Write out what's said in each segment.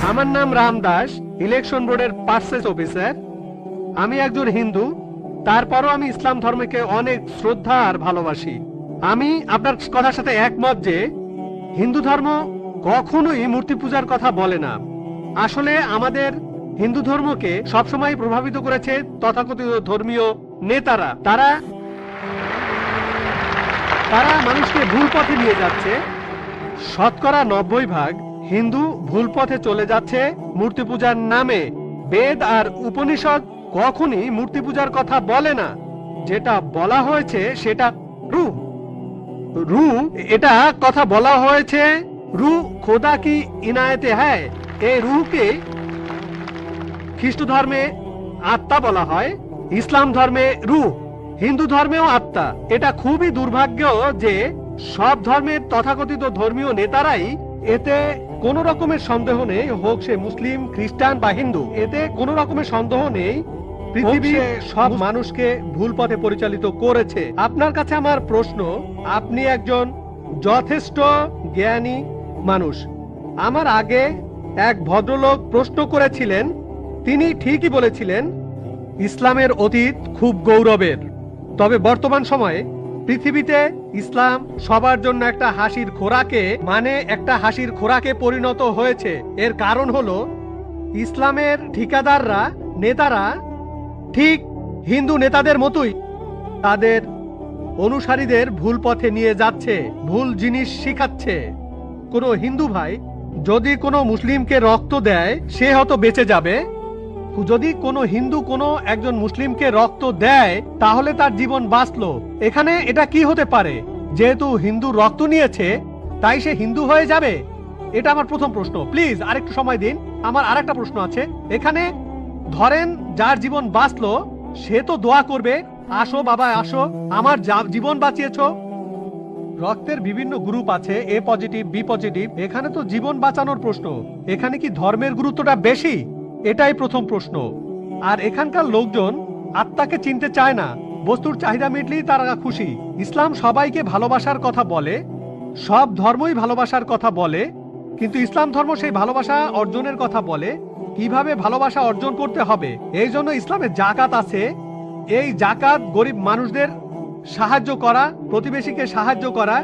আমার নাম রাম দাস, ইলেকশন বোর্ডের পার্সেস অফিসার। আমি একজন হিন্দু, তারপরও আমি ইসলাম ধর্মকে অনেক শ্রদ্ধা আর ভালোবাসি। আমি আপনার কথার সাথে একমত যে হিন্দু ধর্ম কখনোই মূর্তি পূজার কথা বলে না। আসলে আমাদের হিন্দু ধর্মকে সবসময় প্রভাবিত করেছে তথাকথিত ধর্মীয় নেতারা। তারা মানুষকে ভুল পথে নিয়ে যাচ্ছে। শতকরা 90% হিন্দু ভুল পথে চলে যাচ্ছে মূর্তি পূজার নামে। বেদ আর উপনিষদ কখনই মূর্তি পূজার কথা বলে না। যেটা বলা হয়েছে সেটা রু এটা কথা বলা হয়েছে রু খোদা কি ইনায়েতে হ্যায়। এই রুহকে খ্রিস্ট ধর্মে আত্মা বলা হয়, ইসলাম ধর্মে রুহ, হিন্দু ধর্মেও আত্মা। এটা খুবই দুর্ভাগ্য যে সব ধর্মের তথাকথিত ধর্মীয় নেতারাই, এতে কোন রকমের সন্দেহ নেই, হোক সে মুসলিম, খ্রিস্টান বা হিন্দু, এতে কোন রকমের সন্দেহ নেই, পৃথিবীর সব মানুষকে ভুল পথে পরিচালিত করেছে। আপনার কাছে আমার প্রশ্ন, আপনি একজন যথেষ্ট জ্ঞানী মানুষ। আমার আগে এক ভদ্রলোক প্রশ্ন করেছিলেন, তিনি ঠিকই বলেছিলেন ইসলামের অতীত খুব গৌরবের, তবে বর্তমান সময়ে পৃথিবীতে ইসলাম সবার জন্য একটা হাসির খোরাকে পরিণত হয়েছে। এর কারণ হলো ইসলামের ঠিকাদাররা, নেতারা ঠিক হিন্দু নেতাদের মতোই তাদের অনুসারীদের ভুল পথে নিয়ে যাচ্ছে, ভুল জিনিস শিখাচ্ছে। কোনো হিন্দু ভাই যদি কোনো মুসলিমকে রক্ত দেয় সে হয়তো বেঁচে যাবে, যদি কোনো হিন্দু কোনো একজন মুসলিমকে রক্ত দেয় তাহলে তার জীবন বাঁচলো। এখানে এটা কি হতে পারে? যেহেতু হিন্দু রক্ত নিয়েছে তাই সে হিন্দু হয়ে যাবে? এটা আমার প্রথম প্রশ্ন। প্লিজ আরেকটু সময় দিন, আমার আরেকটা প্রশ্ন আছে। এখানে ধরেন যার জীবন বাঁচলো সে তো দোয়া করবে, আসো বাবা আসো, আমার জীবন বাঁচিয়েছো। রক্তের বিভিন্ন গ্রুপ আছে, এ পজিটিভ, বি পজিটিভ, এখানে তো জীবন বাঁচানোর প্রশ্ন। এখানে কি ধর্মের গুরুত্বটা বেশি? এটাই প্রথম প্রশ্ন। আর এখানকার লোকজন আত্মাকে চিনতে চায় না, বস্তুর চাহিদা মিটলেই তারা খুশি। ইসলাম সবাইকে ভালোবাসার কথা বলে, সব ধর্মই ভালোবাসার কথা বলে, কিন্তু ইসলাম ধর্ম সেই ভালোবাসা অর্জনের কথা বলে, কিভাবে ভালোবাসা অর্জন করতে হবে। এই জন্য ইসলামে জাকাত আছে। এই জাকাত গরিব মানুষদের সাহায্য করা, প্রতিবেশীকে সাহায্য করা,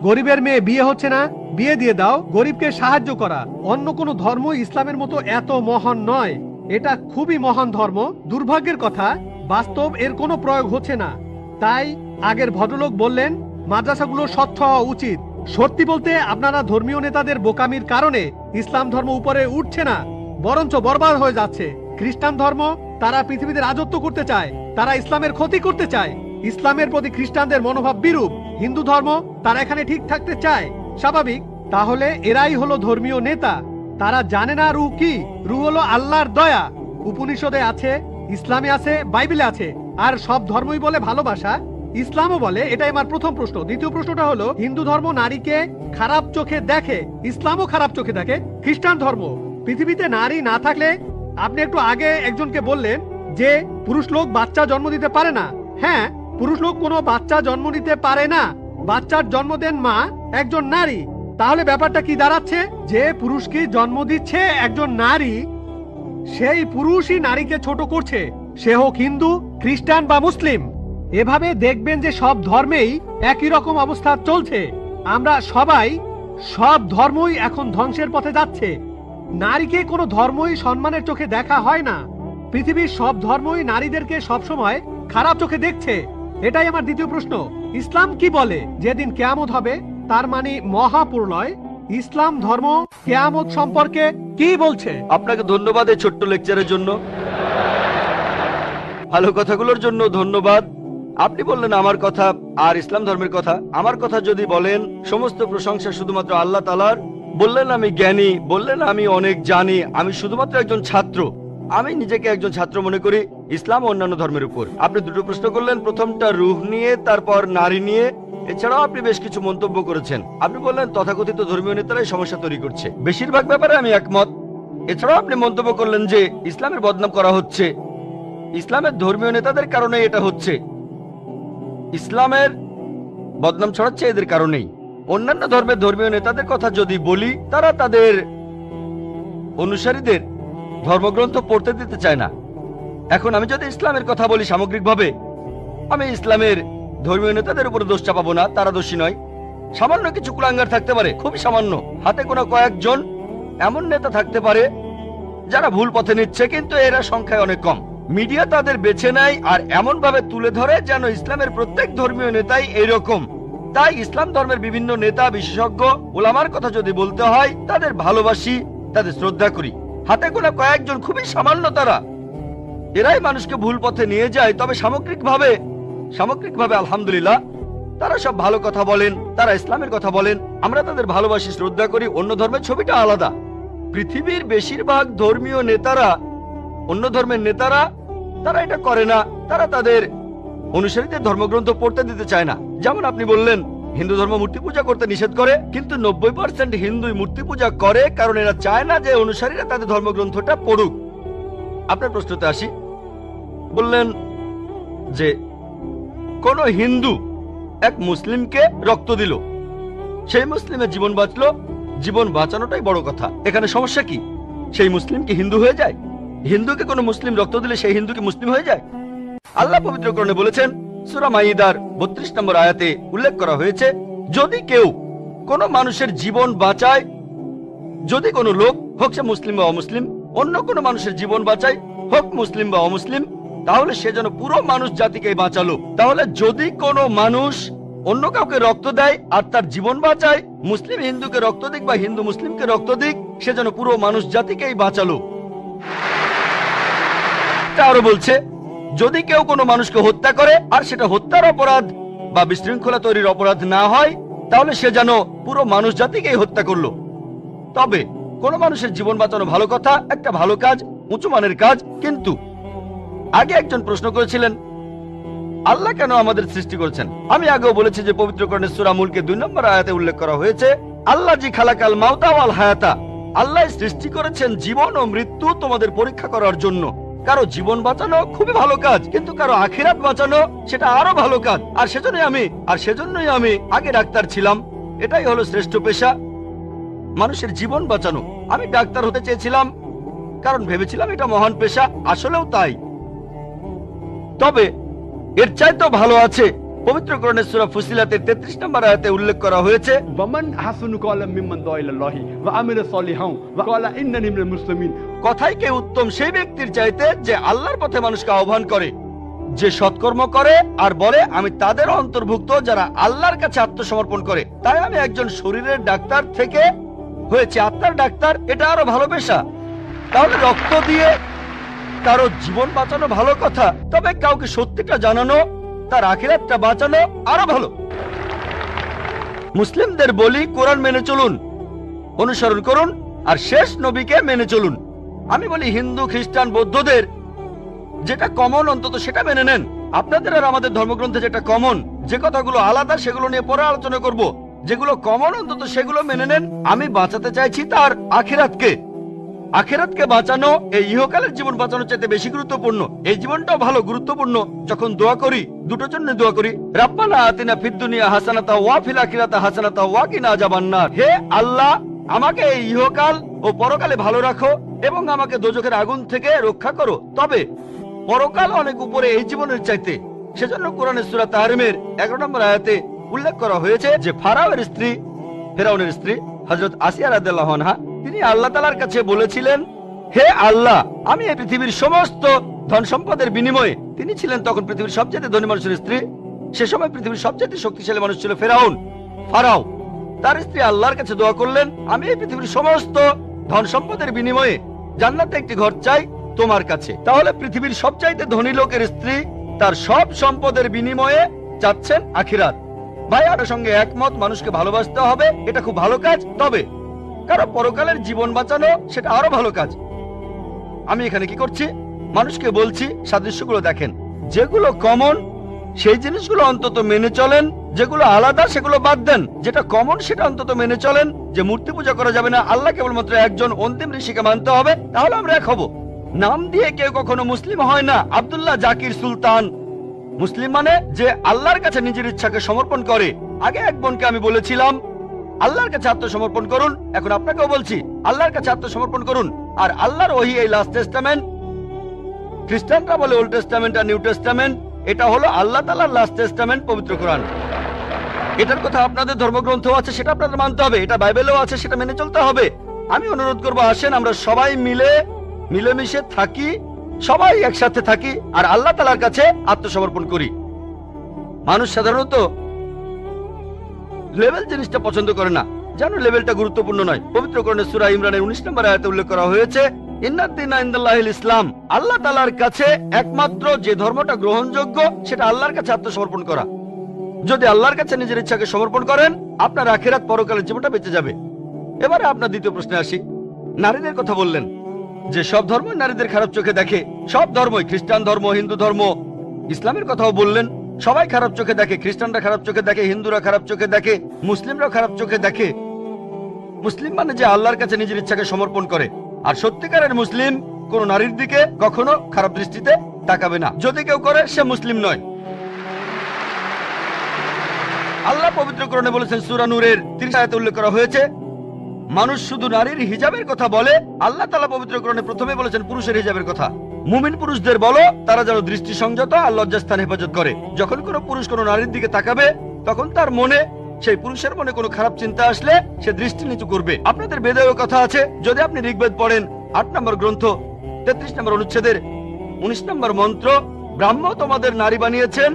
গরিবের মেয়ে বিয়ে হচ্ছে না, বিয়ে দিয়ে দাও, গরিবকে সাহায্য করা। অন্য কোনো ধর্ম ইসলামের মতো এত মহান নয়। এটা খুবই মহান ধর্ম। দুর্ভাগ্যের কথা, বাস্তব এর কোনো প্রয়োগ হচ্ছে না। তাই আগের ভদ্রলোক বললেন মাদ্রাসাগুলো স্বচ্ছ হওয়া উচিত। সত্যি বলতে আপনারা ধর্মীয় নেতাদের বোকামির কারণে ইসলাম ধর্ম উপরে উঠছে না, বরঞ্চ বরবাদ হয়ে যাচ্ছে। খ্রিস্টান ধর্ম, তারা পৃথিবীতে রাজত্ব করতে চায়, তারা ইসলামের ক্ষতি করতে চায়। ইসলামের প্রতি খ্রিস্টানদের মনোভাব বিরূপ। হিন্দু ধর্ম, তারা এখানে ঠিক থাকতে চায়, স্বাভাবিক। তাহলে এরাই হলো ধর্মীয় নেতা। তারা জানে না রূহ কি। রূহ হলো আল্লাহর দয়া। উপনিষদে আছে, ইসলামে আছে, বাইবেলে আছে। আর সব ধর্মই বলে ভালোবাসা, ইসলামও বলে। এটাই আমার প্রথম প্রশ্ন। দ্বিতীয় প্রশ্নটা হলো, হিন্দু ধর্ম নারীকে খারাপ চোখে দেখে, ইসলামও খারাপ চোখে দেখে। খ্রিস্টান ধর্ম, পৃথিবীতে নারী না থাকলে, আপনি একটু আগে একজনকে বললেন যে পুরুষ লোক বাচ্চা জন্ম দিতে পারে না। হ্যাঁ, পুরুষ লোক কোনো বাচ্চা জন্ম দিতে পারে না। বাচ্চার জন্ম দেন মা, একজন নারী। তাহলে ব্যাপারটা কি দাঁড়াচ্ছে? যে পুরুষকে জন্ম দিচ্ছে একজন নারী, সেই পুরুষই নারীকে ছোট করছে, সে হোক হিন্দু, খ্রিস্টান বা মুসলিম। এভাবে দেখবেন যে সব ধর্মেই একই রকম অবস্থা চলছে। আমরা সবাই, সব ধর্মই এখন ধ্বংসের পথে যাচ্ছে। নারীকে কোনো ধর্মই সম্মানের চোখে দেখা হয় না। পৃথিবীর সব ধর্মই নারীদেরকে সবসময় খারাপ চোখে দেখছে। এটাই আমার দ্বিতীয় প্রশ্ন। ইসলাম কি বলে যেদিন কিয়ামত হবে, তার মানে মহাপ্রলয়, ইসলাম ধর্ম কিয়ামত সম্পর্কে কি বলছে? আপনাকে ধন্যবাদ এই ছোট্ট লেকচারের জন্য, ভালো কথাগুলোর জন্য ধন্যবাদ। আপনি বললেন আমার কথা আর ইসলাম ধর্মের কথা। আমার কথা যদি বলেন, সমস্ত প্রশংসা শুধুমাত্র আল্লাহ তাআলার। বললেন আমি জ্ঞানী, বললেন আমি অনেক জানি, আমি শুধুমাত্র একজন ছাত্র। আমি নিজেকে একজন ছাত্র মনে করি ইসলাম ও অন্যান্য ধর্মের উপর। আপনি দুটো প্রশ্ন করলেন, প্রথমটা রূহ নিয়ে, তারপর নারী নিয়ে। এছাড়াও আপনি বেশ কিছু মন্তব্য করেছেন। আপনি বললেন তথাকথিত ধর্মীয় নেতারাই সমস্যা তৈরি করছে। বেশিরভাগ ব্যাপারে আমি একমত। এছাড়াও আপনি মন্তব্য করলেন যে ইসলামের বদনাম করা হচ্ছে, ইসলামের ধর্মীয় নেতাদের কারণে এটা হচ্ছে। ইসলামের বদনাম ছড়াচ্ছে এদের কারণেই। অন্যান্য ধর্মের ধর্মীয় নেতাদের কথা যদি বলি, তারা তাদের অনুসারীদের ধর্মগ্রন্থ পড়তে দিতে চায় না। এখন আমি যদি ইসলামের কথা বলি সামগ্রিকভাবে, আমি ইসলামের ধর্মীয় নেতাদের উপরে দোষ চাপাবো না, তারা দোষী নয়। সামান্য কিছু কুলাঙ্গার থাকতে পারে, খুবই সামান্য, হাতে গোনা কয়েকজন এমন নেতা থাকতে পারে যারা ভুল পথে নিচ্ছে, কিন্তু এরা সংখ্যায় অনেক কম। মিডিয়া তাদের বেছে নেয় আর এমন ভাবে তুলে ধরে যেন ইসলামের প্রত্যেক ধর্মীয় নেতাই এইরকম। তাই ইসলাম ধর্মের বিভিন্ন নেতা, বিশেষজ্ঞ, ওলামার কথা যদি বলতে হয়, তাদের ভালোবাসি, তাদের শ্রদ্ধা করি। হাতে গোনা কয়েকজন, খুবই সামান্য তারা, এরাই মানুষকে ভুল পথে নিয়ে যায়। তবে সামগ্রিকভাবে আলহামদুলিল্লাহ তারা সব ভালো কথা বলেন, তারা ইসলামের কথা বলেন, আমরা তাদের ভালোবাসি, শ্রদ্ধা করি। অন্য ধর্মের ছবিটা আলাদা। পৃথিবীর বেশিরভাগ ধর্মীয় নেতারা, অন্য ধর্মের নেতারা, তারা এটা করে না। তারা তাদের অনুসারীদের ধর্মগ্রন্থ পড়তে দিতে চায় না। যেমন আপনি বললেন হিন্দু ধর্ম মূর্তি পূজা করতে নিষেধ করে, কিন্তু 90% হিন্দুই মূর্তি পূজা করে, কারণ এরা চায় না যে অনুসারীরা তাদের ধর্মগ্রন্থটা পড়ুক। আপনার প্রশ্নতে আসি, বললেন যে কোন হিন্দু এক মুসলিমকে রক্ত দিল, সেই মুসলিমের জীবন বাঁচলো, জীবন বাঁচানোটাই বড় কথা। এখানে সমস্যা কি? সেই মুসলিম কি হিন্দু হয়ে যায়? হিন্দুকে কোনো মুসলিম রক্ত দিলে সেই হিন্দু কি মুসলিম হয়ে যায়? আল্লাহ পবিত্র কোরআনে বলেছেন, সূরা মাইদার 32 নম্বর আয়াতে উল্লেখ করা হয়েছে, যদি কেউ কোনো মানুষের জীবন বাঁচায়, যদি কোনো লোক, হোক সে মুসলিম বা অমুসলিম, অন্য কোনো মানুষের জীবন বাঁচায়, হোক মুসলিম বা অমুসলিম, তাহলে সে যেন পুরো মানুষ জাতিকে বাঁচালো। তাহলে যদি কোনো মানুষ অন্য কাউকে রক্ত দেয় আর তার জীবন বাঁচায়, মুসলিম হিন্দুকে রক্ত দিক বা হিন্দু মুসলিমকে রক্ত দিক, সে যেন পুরো মানুষ জাতিকেই বাঁচালো। আরো বলছে, যদি কেউ কোনো মানুষকে হত্যা করে আর সেটা হত্যার অপরাধ বা বিশৃঙ্খলা তৈরির অপরাধ না হয়, তাহলে সে যেন পুরো মানুষ জাতিকেই হত্যা করলো। তবে কোনো মানুষের জীবন বাঁচানো ভালো কথা, একটা ভালো কাজ, উঁচু মানের কাজ। কিন্তু আগে একজন প্রশ্ন করেছিলেন, আল্লাহ কেন আমাদের সৃষ্টি করেছেন? আমি আগেও বলেছি যে পবিত্র কোরআনের সূরা মুলকে 2 নম্বর আয়াতে উল্লেখ করা হয়েছে, আল্লাহ জি খালাকাল মাউতা ওয়াল হায়াতা, আল্লাহ সৃষ্টি করেছেন জীবন ও মৃত্যু তোমাদের পরীক্ষা করার জন্য। কারো জীবন বাঁচানো খুবই ভালো কাজ, কিন্তু কারো আখিরাত বাঁচানো সেটা আরো ভালো কাজ। আর সেজন্যই আমি আগে ডাক্তার ছিলাম। এটাই হলো শ্রেষ্ঠ পেশা, মানুষের জীবন বাঁচানো। আমি ডাক্তার হতে চেয়েছিলাম কারণ ভেবেছিলাম এটা মহান পেশা, আসলেও তাই। তবে এর চাইতেও ভালো আছে। পবিত্র কোরআনের সূরা ফুসিলাতের 33 নম্বর আয়াতে উল্লেখ করা হয়েছে, ওয়ামান হাসানু কালাম মিম্মান দাআ ইলাল্লাহি ওয়া আমিলা সলিহান ওয়া ক্বালা ইন্নানি মিনাল মুসলিমিন। কথাই কে উত্তম সেই ব্যক্তির চাইতে যে আল্লাহর পথে মানুষকে আহ্বান করে, যে সৎকর্ম করে আর বলে আমি তাদের অন্তর্ভুক্ত যারা আল্লাহর কাছে আত্মসমর্পণ করে। তাই আমি একজন শরীরের ডাক্তার থেকে হয়েছে আত্মার ডাক্তার, এটা আরো ভালো পেশা। তাহলে রক্ত দিয়ে কারো জীবন বাঁচানো ভালো কথা, তবে কাউকে সত্যিটা জানানো, তার আখিরাতটা বাঁচানো আরো ভালো। মুসলিমদের বলি, কোরআন মেনে চলুন, অনুসরণ করুন আর শেষ নবীকে মেনে চলুন। আমি বলি হিন্দু, খ্রিস্টান, বৌদ্ধদের যেটা কমন অন্তত সেটা মেনে নেন। আপনাদের আর আমাদের ধর্মগ্রন্থে যেটা কমন, যে কথাগুলো আলাদা সেগুলো নিয়ে পরে আলোচনা করব। যেগুলো কমন অন্তত সেগুলো মেনে নেন। আমি বাঁচাতে চাইছি তার আখিরাতকে। আখিরাতকে বাঁচানো এই ইহকালের জীবন বাঁচানোর চাইতে বেশি গুরুত্বপূর্ণ। এই জীবনটাও ভালো গুরুত্বপূর্ণ। যখন দোয়া করি, দুটোর জন্য দোয়া করি, রাব্বানা আতিনা ফিদ দুনিয়া হাসানাতা ওয়া ফিল আখিরাতি হাসানাতা ওয়া কিনা আযাবান্নার। হে আল্লাহ, আমাকে এই ইহকাল ও পরকালে ভালো রাখো এবং আমাকে দোজখের আগুন থেকে রক্ষা করো। তবে পরকাল অনেক উপরে এই জীবনের চাইতে। সেজন্য কোরআনের সূরা তাহরিমের 11 নম্বর আয়াতে উল্লেখ করা হয়েছে যে ফেরাউনের স্ত্রী হযরত আসিয়া রাদিয়াল্লাহু আনহা, তিনি আল্লাহ তাআলার কাছে বলেছিলেন, হে আল্লাহ, আমি এই পৃথিবীর সমস্ত ধন সম্পদের বিনিময়ে, তিনি ছিলেন তখন পৃথিবীর সবচেয়ে ধনী মানুষের স্ত্রী, সে সময় পৃথিবীর সবচেয়ে শক্তিশালী মানুষ ছিল ফারাও। তার স্ত্রী আল্লাহর কাছে দোয়া করলেন, আমি এই পৃথিবীর সমস্ত ধন সম্পদের বিনিময়ে জান্নাতে একটি ঘর চাই তোমার কাছে। তাহলে পৃথিবীর সবচাইতে ধনী লোকের স্ত্রী তার সব সম্পদের বিনিময়ে চাচ্ছেন আখিরাত। ভাই আরো সঙ্গে একমত, মানুষকে ভালোবাসতে হবে, এটা খুব ভালো কাজ। তবে কারো পরকালের জীবন বাঁচানো সেটা আরো ভালো কাজ। আমি এখানে কি করছি? মানুষকে বলছি সাদৃশ্যগুলো দেখেন, যেগুলো কমন সেই জিনিসগুলো অন্তত মেনে চলেন, যেগুলো আলাদা সেগুলো বাদ দেন। যেটা কমন সেটা অন্তত মেনে চলেন, যে মূর্তি পূজা করা যাবে না, আল্লাহ কেবলমাত্র একজন, অন্তিম ঋষিকে মানতে হবে, তাহলে আমরা এক হব। নাম দিয়ে কেউ কখনো মুসলিম হয় না। আব্দুল্লাহ জাকির সুলতান মুসলিম মানে যে আল্লাহর কাছে নিজের ইচ্ছাকে সমর্পণ করে। আগে এক বোনকে আমি বলেছিলাম আল্লাহর কাছে আত্মসমর্পণ করুন, এখন আপনাকেও বলছি আল্লাহর কাছে আত্মসমর্পণ করুন। আর আল্লাহর ওহী এই লাস্ট টেস্টামেন্ট। খ্রিস্টানরা বলে ওল্ড টেস্টামেন্ট আর নিউ টেস্টামেন্ট, এটা হলো আল্লাহ তাআলার লাস্ট টেস্টামেন্ট, পবিত্র কোরআন। এটার কথা আপনাদের ধর্মগ্রন্থ আছে, সেটা আপনাদের মানতে হবে। এটা বাইবেলেও আছে, সেটা মেনে চলতে হবে। আমি অনুরোধ করবো, আসেন আমরা সবাই মিলেমিশে থাকি, সবাই একসাথে থাকি আর আল্লাহ তাআলার কাছে আত্মসমর্পণ করি। মানুষ সাধারণত লেভেল জিনিসটা পছন্দ করে না, জানো লেভেলটা গুরুত্বপূর্ণ নয়। পবিত্র কোরআনে সূরা ইমরানের 19 নম্বর আয়াতে উল্লেখ করা হয়েছে, ইন্নাদ-দীনা ইনদাল্লাহিল ইসলাম, আল্লাহ তাআলার কাছে একমাত্র যে ধর্মটা গ্রহণযোগ্য সেটা আল্লাহর কাছে আত্মসমর্পণ করা। যদি আল্লাহর কাছে নিজের ইচ্ছাকে সমর্পণ করেন, আপনার আখিরাত পরকালের জীবনটা বেঁচে যাবে। এবারে আপনার দ্বিতীয় প্রশ্নে আসি। নারীদের কথা বললেন যে সব ধর্ম নারীদের খারাপ চোখে দেখে, সব ধর্মই, খ্রিস্টান ধর্ম, হিন্দু ধর্ম, ইসলামের কথাও বললেন, সবাই খারাপ চোখে দেখে। খ্রিস্টানরা খারাপ চোখে দেখে, হিন্দুরা খারাপ চোখে দেখে, মুসলিমরাও খারাপ চোখে দেখে। মুসলিম মানে যে আল্লাহর কাছে নিজের ইচ্ছাকে সমর্পণ করে। আর সত্যিকারের মুসলিম কোন নারীর দিকে কখনো খারাপ দৃষ্টিতে তাকাবে না। যদি কেউ করে, সে মুসলিম নয়। আল্লাহ পবিত্র কোরআনে বলেছেন, সূরা নূরের 30 আয়াতে উল্লেখ করা হয়েছে, মানুষ শুধু নারীর হিজাবের কথা বলে। আল্লাহ তাআলা পবিত্র কোরআনে প্রথমে বলেছেন পুরুষের হিজাবের কথা। মুমিন পুরুষদের বলো তারা যেন দৃষ্টি সংযত আর লজ্জাস্থান হেফাজত করে। যখন কোনো পুরুষ কোনো নারীর দিকে তাকাবে, তখন তার মনে, সেই পুরুষের মনে কোনো খারাপ চিন্তা আসলে সে দৃষ্টি নিচু করবে। আপনাদের বেদেও কথা আছে, যদি আপনি ঋগ্বেদ পড়েন 8 নম্বর গ্রন্থ 33 নম্বর অনুচ্ছেদের 19 নম্বর মন্ত্র, ব্রাহ্ম তোমাদের নারী বানিয়েছেন,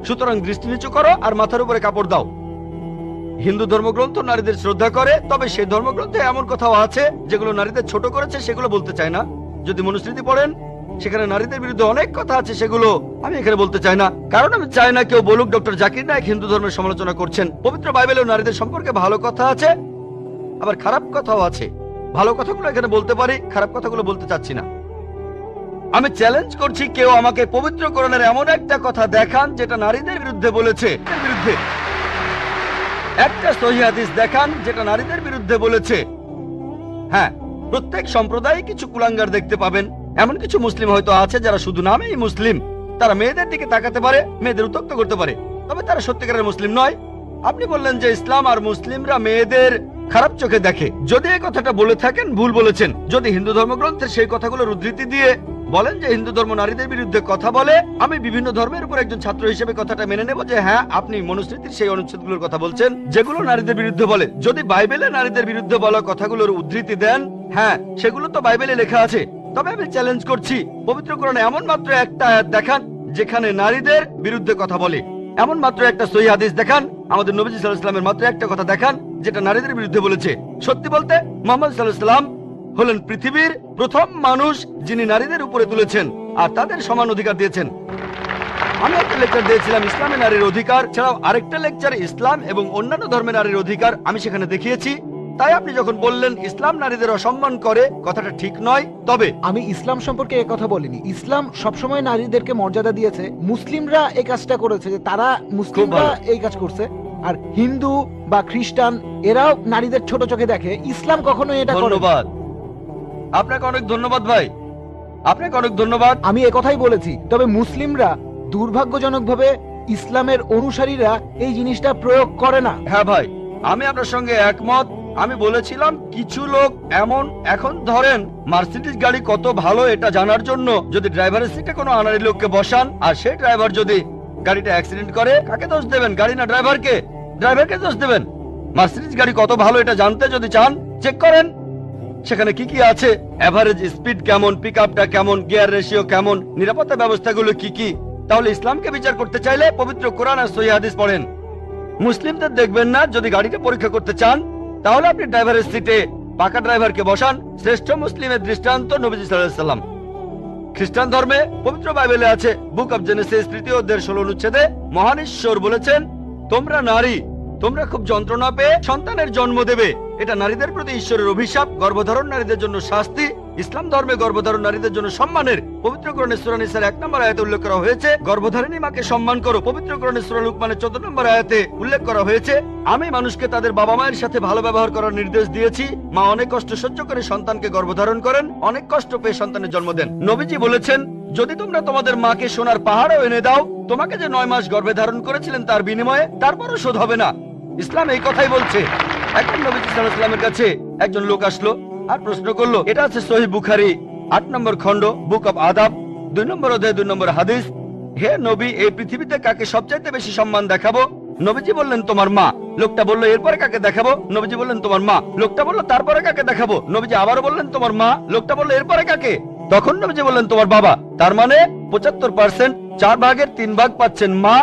সুতরাং দৃষ্টি নিচু করো আর মাথার উপরে কাপড় দাও। হিন্দু ধর্মগ্রন্থ নারীদের শ্রদ্ধা করে, তবে সেই ধর্মগ্রন্থে এমন কথাও আছে যেগুলো নারীদের ছোট করেছে, সেগুলো বলতে চায় না। যদি মনুস্মৃতি পড়েন, সেখানে নারীদের বিরুদ্ধে অনেক কথা আছে, সেগুলো আমি এখানে বলতে চাই না, কারণ আমি চাই না কেউ বলুক ডক্টর জাকির নায়েক হিন্দু ধর্মের সমালোচনা করছেন। পবিত্র বাইবেলেও নারীদের সম্পর্কে ভালো কথা আছে, আবার খারাপ কথাও আছে। ভালো কথাগুলো এখানে বলতে পারি, খারাপ কথাগুলো বলতে চাচ্ছি না। আমি চ্যালেঞ্জ করছি, কেউ আমাকে পবিত্র কোরআনের এমন একটা কথা দেখান যেটা নারীদের বিরুদ্ধে বলেছে। বিরুদ্ধে একটা সহিহ হাদিস দেখান যেটা নারীদের বিরুদ্ধে বলেছে। হ্যাঁ, প্রত্যেক সম্প্রদায়ে কিছু কুলাঙ্গার দেখতে পাবেন। এমন কিছু মুসলিম হয়তো আছে যারা শুধু নামেই মুসলিম, তারা মেয়েদের দিকে তাকাতে পারে, মেয়েদের উত্ত্যক্ত করতে পারে, তবে তারা সত্যিকারের মুসলিম নয়। আপনি বললেন যে ইসলাম আর মুসলিমরা মেয়েদের খারাপ চোখে দেখে। যদি এই কথাটা বলে থাকেন, ভুল বলেছেন। যদি হিন্দু ধর্মগ্রন্থের সেই কথাগুলোর উদ্ধৃতি দিয়ে বলেন যে হিন্দু ধর্ম নারীদের বিরুদ্ধে কথা বলে, আমি বিভিন্ন ধর্মের উপর একজন ছাত্র হিসেবে কথাটা মেনে নেব যে হ্যাঁ, আপনি মনুস্মৃতির সেই অনুচ্ছেদগুলোর কথা বলছেন যেগুলো নারীদের বিরুদ্ধে বলে। যদি বাইবেলে নারীদের বিরুদ্ধে বলা কথাগুলোর উদ্ধৃতি দেন, হ্যাঁ, সেগুলো তো বাইবেলে লেখা আছে। তবে আমি চ্যালেঞ্জ করছি, পবিত্র কোরআনে এমন মাত্র একটা আয়াত দেখান যেখানে নারীদের বিরুদ্ধে কথা বলে। এমন মাত্র একটা সহিহ হাদিস দেখান, আমাদের নবী সাল্লাল্লাহু আলাইহি ওয়াসাল্লামের মাত্র একটা কথা দেখান যেটা নারীদের বিরুদ্ধে বলেছে। সত্যি বলতে, মুহাম্মদ সাল্লাল্লাহু আলাইহি ওয়াসাল্লাম হলেন পৃথিবীর প্রথম মানুষ যিনি নারীদের উপরে তুলেছেন আর তাদের সমান অধিকার দিয়েছেন। আমি একটা লেকচার দিয়েছিলাম ইসলামে নারীর অধিকার ছাড়াও, আরেকটা লেকচার ইসলাম এবং অন্যান্য ধর্মের নারীর অধিকার, আমি সেখানে দেখিয়েছি। তাই আপনি যখন বললেন ইসলাম নারীদের অসম্মান করে, কথাটা ঠিক নয়। তবে আমি ইসলাম সম্পর্কে এই কথা বলিনি। ইসলাম সবসময় নারীদেরকে মর্যাদা দিয়েছে। মুসলিমরা এই কাজটা করেছে, যে তারা মুসলিমরা এই কাজ করছে। আর হিন্দু বা খ্রিস্টান এরাও নারীদের ছোট চোখে দেখে। ইসলাম কখনো এটা করে না। ধন্যবাদ আপনাকে, অনেক ধন্যবাদ ভাই, আপনাকে অনেক ধন্যবাদ। আমি একথাই বলেছি। তবে মুসলিমরা দুর্ভাগ্যজনকভাবে ইসলামের অনুসারীরা এই জিনিসটা প্রয়োগ করে না। হ্যাঁ ভাই, আমি আপনার সঙ্গে একমত। আমি বলেছিলাম কিছু লোক এমন, এখন ধরেন মার্সিডিজ গাড়ি কত ভালো এটা জানার জন্য যদি ড্রাইভারের সিটে কোনো আনাড়ি লোককে বসান আর সেই ড্রাইভার যদি গাড়িটা অ্যাক্সিডেন্ট করে, কাকে দোষ দেবেন? গাড়ি না ড্রাইভারকে? ড্রাইভারকে দোষ দেবেন। মার্সিডিজ গাড়ি কত ভালো এটা জানতে যদি চান, চেক করেন সেখানে কি কি আছে, এভারেজ স্পিড কেমন, পিকআপটা কেমন, গিয়ার রেশিও কেমন, নিরাপত্তা ব্যবস্থাগুলো কি কি। তাহলে ইসলামকে বিচার করতে চাইলে পবিত্র কোরআন আর সহিহ হাদিস পড়েন। মুসলিমদের দেখবেন না। যদি গাড়িটা পরীক্ষা করতে চান, তাহলে আপনি ড্রাইভারের সিটে পাকা ড্রাইভারকে বসান। শ্রেষ্ঠ মুসলিমের দৃষ্টান্ত নবীজি সাল্লাল্লাহু আলাইহি ওয়াসাল্লাম। খ্রিস্টান ধর্মে পবিত্র বাইবেলে আছে, বুক অব জেনেসিস 3 অধ্যায়ের 16 অনুচ্ছেদে মহান ঈশ্বর বলেছেন, তোমরা নারী, তোমরা খুব যন্ত্রণা পেয়ে সন্তানের জন্ম দেবে। এটা নারীদের প্রতি ঈশ্বরের অভিশাপ, গর্ভধারণ নারীদের জন্য শাস্তি। ইসলাম ধর্মে গর্ভধারণ নারীদের জন্য সম্মানের। পবিত্র কোরআনে সূরা নিসার 1 নম্বর আয়াতে উল্লেখ করা হয়েছে, গর্ভধারিণী মাকে সম্মান করো। পবিত্র কোরআনে সূরা লুকমানের 14 নম্বর আয়াতে উল্লেখ করা হয়েছে, আমি মানুষকে তাদের বাবা মায়ের সাথে ভালো ব্যবহার করার নির্দেশ দিয়েছি। মা অনেক কষ্ট সহ্য করে সন্তানকে গর্ভধারণ করেন, অনেক কষ্ট পেয়ে সন্তানের জন্ম দেন। নবীজি বলেছেন, যদি তোমরা তোমাদের মাকে সোনার পাহাড়ও এনে দাও, তোমাকে যে 9 মাস গর্ভে ধারণ করেছিলেন তার বিনিময়ে, তারপরও শোধ হবে না। ইসলাম এই কথাই বলছে। এখন নবী সাল্লাল্লাহু আলাইহি ওয়াসাল্লামের কাছে একজন লোক আসলো, আর প্রশ্ন করলো, এটা আছে সহিহ বুখারী 8 নম্বর খণ্ড, বুক অফ আদাব, 2 নম্বর অধ্যায় 2 নম্বর হাদিস। হে নবী, এই পৃথিবীতে কাকে সবচাইতে বেশি সম্মান দেখাবো? নবীজি বললেন তোমার মা। লোকটা বললো এরপরে কাকে দেখাবো? নবীজি বললেন তোমার মা। লোকটা বললো তারপরে কাকে দেখাবো? নবীজি আবারও বললেন তোমার মা। লোকটা বললো এরপরে কাকে? তখন নবীজি বললেন তোমার বাবা। তার মানে 75%, 4 ভাগের 3 ভাগ পাচ্ছেন মা,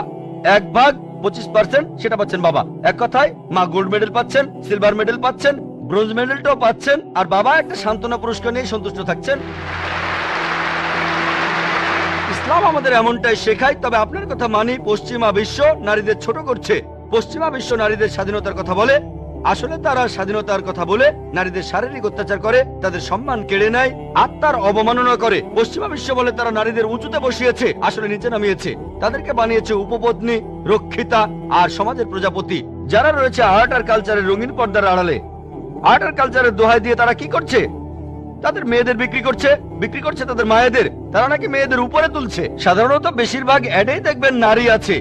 1 ভাগ 25% সেটা পাচ্ছেন বাবা। এক কথায় মা গোল্ড মেডেল পাচ্ছেন, সিলভার মেডেল পাচ্ছেন, ব্রোঞ্জ মেডেলটাও পাচ্ছেন, আর বাবা একটা সান্ত্বনা পুরস্কার নিয়ে সন্তুষ্ট থাকছেন। ইসলাম আমাদের এমনটাই শেখায়। তবে আপনার কথা মানি, পশ্চিমা বিশ্ব নারীদের ছোট করছে। পশ্চিমা বিশ্ব নারীদের স্বাধীনতার কথা বলে, আসলে তারা স্বাধীনতার কথা বলে নারীদের শারীরিক অত্যাচার করে, তাদের সম্মান কেড়ে নেয়, আত্মার অবমাননা করে। পশ্চিমা বিশ্ব বলে তারা নারীদের উঁচুতে বসিয়েছে, আসলে নিচে নামিয়েছে। তাদেরকে বানিয়েছে উপপত্নী, রক্ষিতা আর সমাজের প্রজাপতি, যারা রয়েছে আর্ট আর কালচারের রঙিন পর্দার আড়ালে। আর্ট আর কালচারের দোহাই দিয়ে তারা কি করছে? তাদের মেয়েদের বিক্রি করছে তাদের মায়েদের। তারা নাকি মেয়েদের উপরে তুলছে। সাধারণত বেশিরভাগ অ্যাডেই দেখবেন নারী আছে,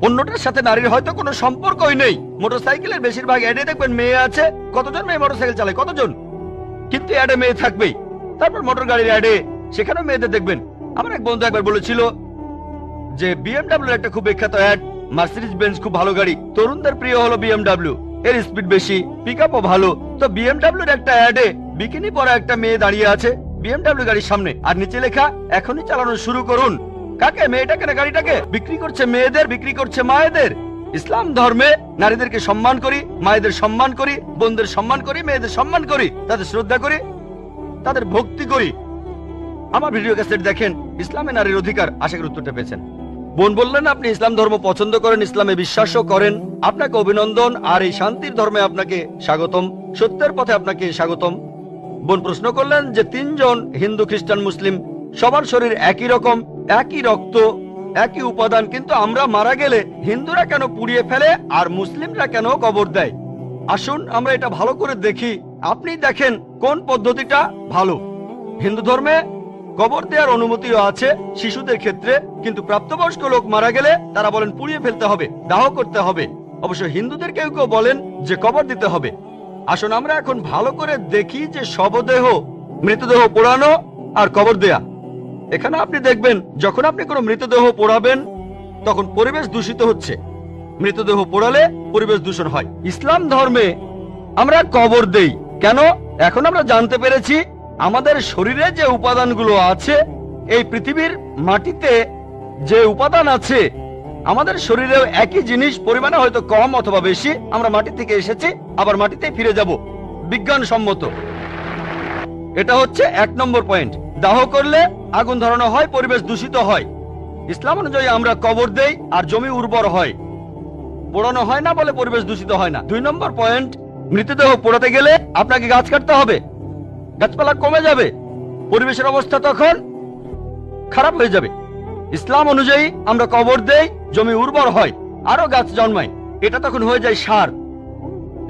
অন্যটার সাথে নারীর হয়তো কোনো সম্পর্কই নেই। মোটরসাইকেলের বেশিরভাগ অ্যাডে দেখবেন মেয়ে আছে। কতজন মেয়ে মোটরসাইকেল চালায়? কতজন? কিন্তু অ্যাডে মেয়ে থাকবেই। তারপর মোটর গাড়ির অ্যাডে, সেখানেও মেয়েদের দেখবেন। আমার এক বন্ধু একবার বলেছিল যে বিএমডব্লিউ একটা খুব বিখ্যাত অ্যাড, মার্সিডিজ বেঞ্জ খুব ভালো গাড়ি, তরুণদের প্রিয় হলো বিএমডব্লিউ, এর স্পিড বেশি, পিকআপও ভালো। তো বিএমডব্লিউর একটা অ্যাডে বিকিনি পরা একটা মেয়ে দাঁড়িয়ে আছে বিএমডব্লিউ গাড়ির সামনে, আর নিচে লেখা এখনই চালানো শুরু করুন। কাকে? মেয়েটাকে না গাড়িটাকে? বিক্রি করছে মেয়েদের, বিক্রি করছে মায়েদের। ইসলাম ধর্মে নারীদেরকে সম্মান করি, মায়েদের সম্মান করি, বোনদের সম্মান করি, মেয়েদের সম্মান করি, তাদের শ্রদ্ধা করি, তাদের ভক্তি করি। আমার ভিডিও ক্যাসেট দেখেন, ইসলামে নারীর অধিকার। আশা করি উত্তরটা পেয়েছেন। বোন বললেন আপনি ইসলাম ধর্ম পছন্দ করেন, ইসলামে বিশ্বাসও করেন, আপনাকে অভিনন্দন। আর এই শান্তির ধর্মে আপনাকে স্বাগতম, সত্যের পথে আপনাকে স্বাগতম। বোন প্রশ্ন করলেন যে 3 জন হিন্দু, খ্রিস্টান, মুসলিম, সবার শরীর একই রকম, একই রক্ত, একই উপাদান, কিন্তু আমরা মারা গেলে হিন্দুরা কেন পুড়িয়ে ফেলে আর মুসলিমরা কেন কবর দেয়? আসুন আমরা এটা ভালো করে দেখি। আপনি দেখেন কোন পদ্ধতিটা ভালো। হিন্দু ধর্মে কবর দেওয়ার অনুমতিও আছে শিশুদের ক্ষেত্রে, কিন্তু প্রাপ্তবয়স্ক লোক মারা গেলে তারা বলেন পুড়িয়ে ফেলতে হবে, দাহ করতে হবে। অবশ্য হিন্দুদের কেউ কেউ বলেন যে কবর দিতে হবে। আসুন আমরা এখন ভালো করে দেখি যে শবদেহ, মৃতদেহ পোড়ানো আর কবর দেয়া। এখানে আপনি দেখবেন যখন আপনি কোনো মৃতদেহ পোড়াবেন তখন পরিবেশ দূষিত হচ্ছে। মৃতদেহ পোড়ালে পরিবেশ দূষণ হয়। ইসলাম ধর্মে আমরা কবর দেই কেন? এখন আমরা জানতে পেরেছি আমাদের শরীরে যে উপাদানগুলো আছে, এই পৃথিবীর মাটিতে যে উপাদান আছে, আমাদের শরীরেও একই জিনিস, পরিমাণে হয়তো কম অথবা বেশি। আমরা মাটি থেকে এসেছি, আবার মাটিতে ফিরে যাব, বিজ্ঞানসম্মত। এটা হচ্ছে 1 নম্বর পয়েন্ট। দাহ করলে আগুন ধরানো হয়, পরিবেশ দূষিত হয়। ইসলাম অনুযায়ী আমরা কবর দেই আর জমি উর্বর হয়, পোড়ানো হয় না বলে পরিবেশ দূষিত হয় না। 2 নম্বর পয়েন্ট, মৃতদেহ পোড়াতে গেলে আপনাকে গাছ কাটতে হবে, গাছপালা কমে যাবে, পরিবেশের অবস্থা তখন খারাপ হয়ে যাবে। ইসলাম অনুযায়ী আমরা কবর দেই, জমি উর্বর হয়, আরো গাছ জন্মায়, এটা তখন হয়ে যায় সার।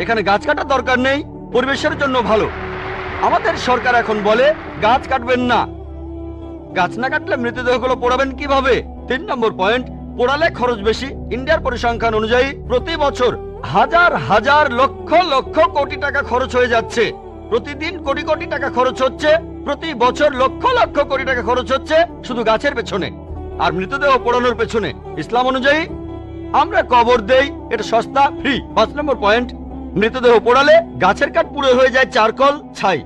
এখানে গাছ কাটার দরকার নেই, পরিবেশের জন্য ভালো। আমাদের সরকার এখন বলে গাছ কাটবেন না। গাছ না কাটলে মৃতদেহগুলো পোড়াবেন কিভাবে? 3 নম্বর পয়েন্ট, পোড়ালে খরচ বেশি। ইন্ডিয়ার পরিসংখ্যান অনুযায়ী প্রতি বছর হাজার হাজার লক্ষ লক্ষ কোটি টাকা খরচ হয়ে যাচ্ছে। প্রতিদিন কোটি কোটি টাকা খরচ হচ্ছে, প্রতি বছর লক্ষ লক্ষ কোটি টাকা খরচ হচ্ছে শুধু গাছের পেছনে আর মৃতদেহ পোড়ানোর পেছনে। ইসলাম অনুযায়ী আমরা কবর দেই, এটা সস্তা, ফ্রি। 5 নম্বর পয়েন্ট, মৃতদেহ পোড়ালে গাছের কাঠ পুড়ে হয়ে যায় চারকোল, ছাই।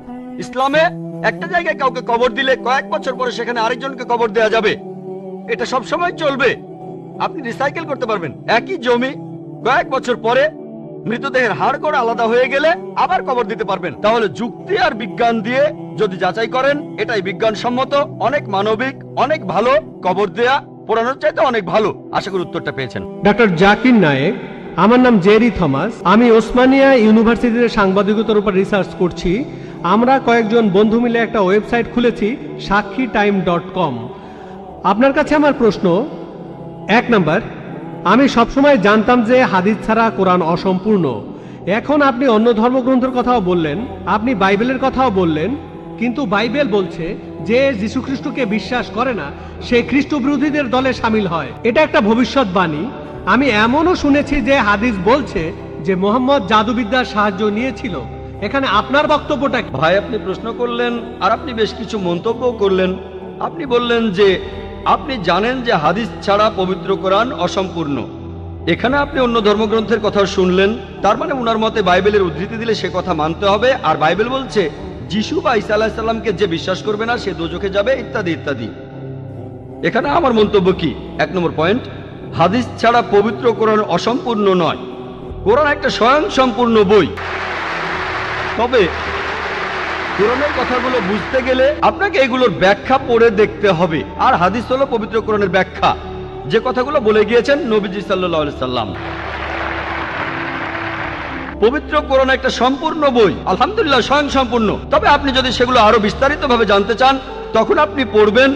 ইসলামে একটা জায়গায় কাউকে কবর দিলে কয়েক বছর পরে সেখানে আরেকজনকে কবর দেওয়া যাবে, এটা সব সময় চলবে। আপনি রিসাইকেল করতে পারবেন। একই জমি কয়েক বছর পরে মৃতদেহের হাড় করে আলাদা হয়ে গেলে আবার কবর দিতে পারবেন। তাহলে যুক্তি আর বিজ্ঞান দিয়ে যদি যাচাই করেন, এটাই বিজ্ঞানসম্মত, অনেক মানবিক, অনেক ভালো। কবর দেয়া পোড়ানোর চাইতে অনেক ভালো। আশা করি উত্তরটা পেয়েছেন। ডক্টর জাকির নায়েক, আমার নাম জেরি থমাস। আমি ওসমানিয়া ইউনিভার্সিটিতে সাংবাদিকতার উপর রিসার্চ করছি। আমরা কয়েকজন বন্ধু মিলে একটা ওয়েবসাইট খুলেছি, সাক্ষীটাইম.com। আপনার কাছে আমার প্রশ্ন, 1 নাম্বার, আমি সবসময় জানতাম যে হাদিস ছাড়া কোরআন অসম্পূর্ণ। এখন আপনি অন্য ধর্মগ্রন্থের কথাও বললেন, আপনি বাইবেলের কথাও বললেন, কিন্তু বাইবেল বলছে যে যীশু খ্রিস্টকে বিশ্বাস করে না সে খ্রিস্ট বিরোধীদের দলে সামিল হয়। এটা একটা ভবিষ্যৎবাণী। আমি এমনও শুনেছি যে হাদিস বলছে যে মোহাম্মদ জাদুবিদ্যার সাহায্য নিয়েছিল, এখানে আপনার বক্তব্যটা কি? ভাই আপনি প্রশ্ন করলেন আর আপনি বেশ কিছু মন্তব্য করলেন। আপনি বললেন যে আপনি জানেন যে হাদিস ছাড়া পবিত্র কোরআন অসম্পূর্ণ। এখানে আপনি অন্য ধর্মগ্রন্থের কথা শুনলেন, তার মানে উনার মতে বাইবেলের উদ্ধৃতি দিলে সে কথা মানতে হবে। আর বাইবেল বলছে যিশু বা ঈসা আলাইহিস সালামকে যে বিশ্বাস করবে না সে দোজখে যাবে, ইত্যাদি ইত্যাদি। এখানে আমার মন্তব্য কি? 1 নম্বর পয়েন্ট, হাদিস ছাড়া পবিত্র কোরআন অসম্পূর্ণ নয়। কোরআন একটা স্বয়ং সম্পূর্ণ বই। তবে কোরআনের কথাগুলো বুঝতে গেলে আপনাকে এগুলোর ব্যাখ্যা পড়ে দেখতে হবে। আর হাদিস হলো পবিত্র কোরআনের ব্যাখ্যা, যে কথাগুলো বলে গিয়েছেন নবীজি সাল্লাল্লাহু আলাইহি সাল্লাম। পবিত্র কোরআন একটা সম্পূর্ণ বই, আলহামদুলিল্লাহ স্বয়ং সম্পূর্ণ। তবে আপনি যদি সেগুলো আরো বিস্তারিতভাবে জানতে চান তখন আপনি পড়বেন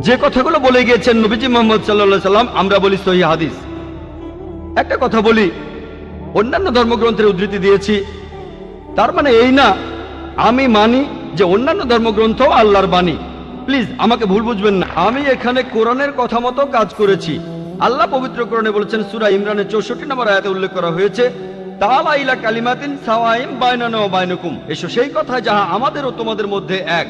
যে কথাগুলো বলে গিয়েছেন নবীজি মুহাম্মদ সাল্লাল্লাহু আলাইহি সাল্লাম, আমরা বলি সহিহ হাদিস। একটা কথা বলি, অন্যান্য ধর্মগ্রন্থের উদ্ধৃতি দিয়েছি, তার মানে এই না আমি মানি যে অন্যান্য ধর্মগ্রন্থ আল্লাহর বাণী। প্লিজ আমাকে ভুল বুঝবেন না, আমি এখানে কোরআনের কথা মতো কাজ করেছি। আল্লাহ পবিত্র কোরআনে বলেছেন, সূরা ইমরানের 64 নম্বর আয়াতে উল্লেখ করা হয়েছে, তাআলা ইলা কালিমাতিন সাওয়াইন বাইনানা ওয়া বাইনাকুম, এসো সেই কথা যাহা আমাদের ও তোমাদের মধ্যে এক।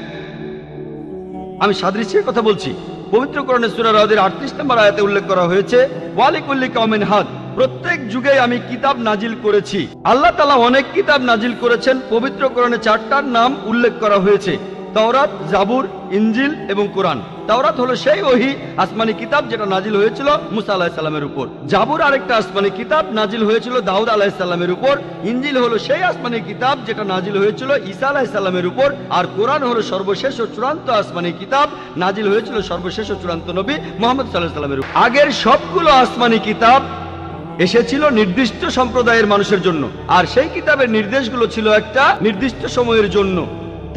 আমি সাদৃশ্যের কথা বলছি। পবিত্র কোরআনের সূরা রাদের 38 নম্বর আয়াতে উল্লেখ করা হয়েছে, ওয়ালিকুল্লি কওমিন হাদ, প্রত্যেক যুগে আমি কিতাব নাজিল করেছি। আল্লাহ তাআলা অনেক কিতাব নাজিল করেছেন। পবিত্র কোরআনে 4টার নাম উল্লেখ করা হয়েছে, তাওরাত, জাবুর, ইনজিল এবং কোরআন। তাওরাত হলো সেই ওহী আসমানি কিতাব যেটা নাজিল হয়েছিল মুসা আলাইহিস সালামের উপর। জাবুর আরেকটা আসমানি কিতাব নাজিল হয়েছিল দাউদ আলাইহিস সালামের উপর। ইনজিল হলো সেই আসমানি কিতাব যেটা নাজিল হয়েছিল ঈসা আলাইহিস সালামের উপর। আর কোরআন হলো সর্বশেষ ও চূড়ান্ত আসমানি কিতাব, নাজিল হয়েছিল সর্বশেষ ও চূড়ান্ত নবী মুহাম্মদ সাল্লাল্লাহু আলাইহি সাল্লামের উপর। আগের সবগুলো আসমানি কিতাব এসেছিল নির্দিষ্ট সম্প্রদায়ের মানুষের জন্য, আর সেই কিতাবের নির্দেশগুলো ছিল একটা নির্দিষ্ট সময়ের জন্য।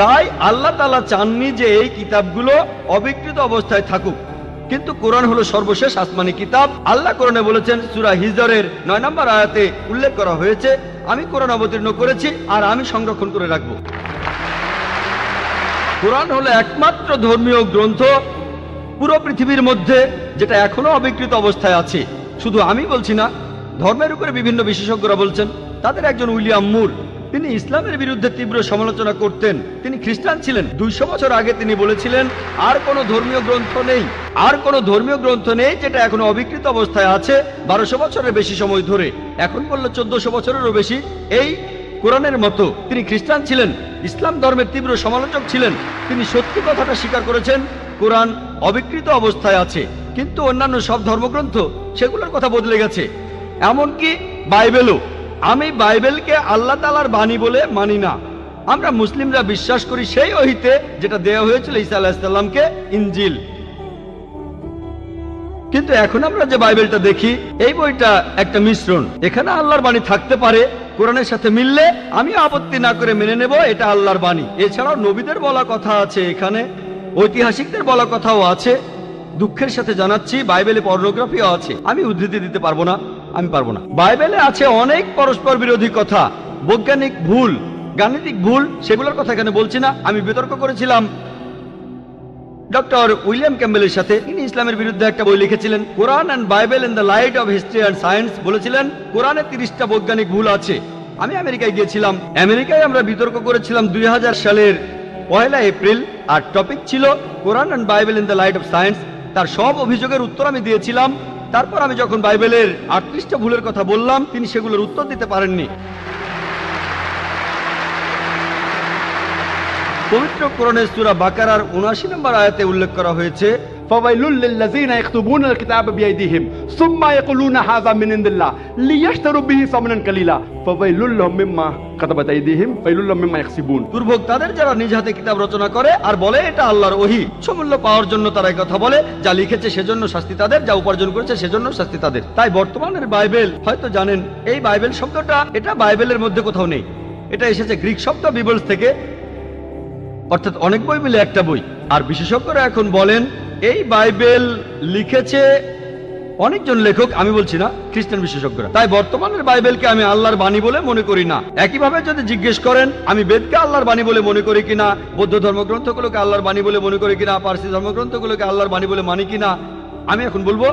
তাই আল্লাহ তাআলা চাননি যে এই কিতাবগুলো অবিকৃত অবস্থায় থাকুক। কিন্তু কোরআন হলো সর্বশেষ আসমানি কিতাব। আল্লাহ কোরআনে বলেছেন, সূরা হিজরের 9 নম্বর আয়াতে উল্লেখ করা হয়েছে, আমি কোরআন অবতীর্ণ করেছি আর আমি সংরক্ষণ করে রাখব। কোরআন হলো একমাত্র ধর্মীয় গ্রন্থ পুরো পৃথিবীর মধ্যে যেটা এখনো অবিকৃত অবস্থায় আছে। শুধু আমি বলছি না, ধর্মের উপরে বিভিন্ন বিশেষজ্ঞরা বলছেন। তাদের একজন উইলিয়াম মুর, তিনি ইসলামের বিরুদ্ধে তীব্র সমালোচনা করতেন। তিনি খ্রিস্টান ছিলেন। 200 বছর আগে তিনি বলেছিলেন, আর কোনো ধর্মীয় গ্রন্থ নেই, আর কোনো ধর্মীয় গ্রন্থ নেই যেটা এখনো অবিকৃত অবস্থায় আছে 1200 বছরের বেশি সময় ধরে। এখন বললে 1400 বছরেরও বেশি এই কোরআনের মতো। তিনি খ্রিস্টান ছিলেন, ইসলাম ধর্মের তীব্র সমালোচক ছিলেন। তিনি সত্যি কথাটা স্বীকার করেছেন, কোরআন অবিকৃত অবস্থায় আছে। কিন্তু অন্যান্য সব ধর্মগ্রন্থ সেগুলোর কথা বদলে গেছে, এমনকি বাইবেলও। আমি বাইবেলকে আল্লাহ তাআলার বাণী বলে মানি না। আমরা মুসলিমরা বিশ্বাস করি সেই ওহীতে যেটা দেওয়া হয়েছিল ঈসা আলাইহিস সালামকে, ইনজিল। কিন্তু এখন আমরা যে বাইবেলটা দেখি, এই বইটা একটা মিশ্রণ। এখানে আল্লাহর বাণী থাকতে পারে, কোরআনের সাথে মিললে আমি আপত্তি না করে মেনে নেব এটা আল্লাহর বাণী। এছাড়াও নবীদের বলা কথা আছে, এখানে ঐতিহাসিকদের বলা কথাও আছে। দুঃখের সাথে জানাচ্ছি, বাইবেলে পর্নোগ্রাফিও আছে। আমি উদ্ধৃতি দিতে পারবো না, আমি পারবো না। বাইবেলে আছে অনেক পরস্পর বিরোধী কথা, বৈজ্ঞানিক ভুল, গাণিতিক ভুল, সেগুলোর কথা এখানে বলছি না। আমি বিতর্ক করেছিলাম ডক্টর উইলিয়াম ক্যাম্বেলের সাথে। তিনি ইসলামের বিরুদ্ধে একটা বই লিখেছিলেন, Quran and Bible in the light of history and science. বলেছিলেন কোরআনে 30টা বৈজ্ঞানিক ভুল আছে। আমি আমেরিকায় গিয়েছিলাম। আমেরিকায় আমরা বিতর্ক করেছিলাম 2000 সালের 1 এপ্রিল, আর টপিক ছিল Quran and Bible in the light of science. তার সব অভিযোগের উত্তর আমি দিয়েছিলাম। তারপর আমি যখন বাইবেলের 38টা ভুলের কথা বললাম, তিনি সেগুলোর উত্তর দিতে পারেননি। পবিত্র কোরআনের সূরা বাকারার 79 নম্বর আয়াতে উল্লেখ করা হয়েছে, فويل للذين يكتبون الكتاب بأيديهم ثم يقولون هذا من عند الله ليشتروا به ثمنا قليلا فويل لهم مما كتبت أيديهم ويل لهم مما يكسبون। দুর্ভোগ তাদের যারা নিজ হাতে কিতাব রচনা করে আর বলে এটা আল্লাহর ওহী। সমূল্য পাওয়ার জন্য তারা এই কথা বলে, যা লিখেছে সেজন্য শাস্তি তাদের, যা উপার্জন করেছে সেজন্য শাস্তি তাদের। তাই বর্তমানের বাইবেল, হয়তো জানেন এই বাইবেল শব্দটা এটা বাইবেলের মধ্যে কোথাও নেই। এটা এসেছে গ্রিক শব্দ বিবলস থেকে, অর্থাৎ অনেক বই মিলে একটা বই। আর বিশেষজ্ঞরা এখন বলেন এই বাইবেল লিখেছে অনেকজন লেখক, আমি বলছি না, খ্রিস্টান বিশেষজ্ঞরা। তাই বর্তমানের বাইবেলকে আমি আল্লাহর বাণী বলে মনে করি না। একইভাবে যদি জিজ্ঞেস করেন আমি বেদকে আল্লাহর বাণী বলে মনে করি কিনা, বৌদ্ধ ধর্মগ্রন্থগুলোকে আল্লাহর বাণী বলে মনে করি কিনা, পারসি ধর্মগ্রন্থগুলোকে আল্লাহর বাণী বলে মানি কিনা, আমি এখন বলবো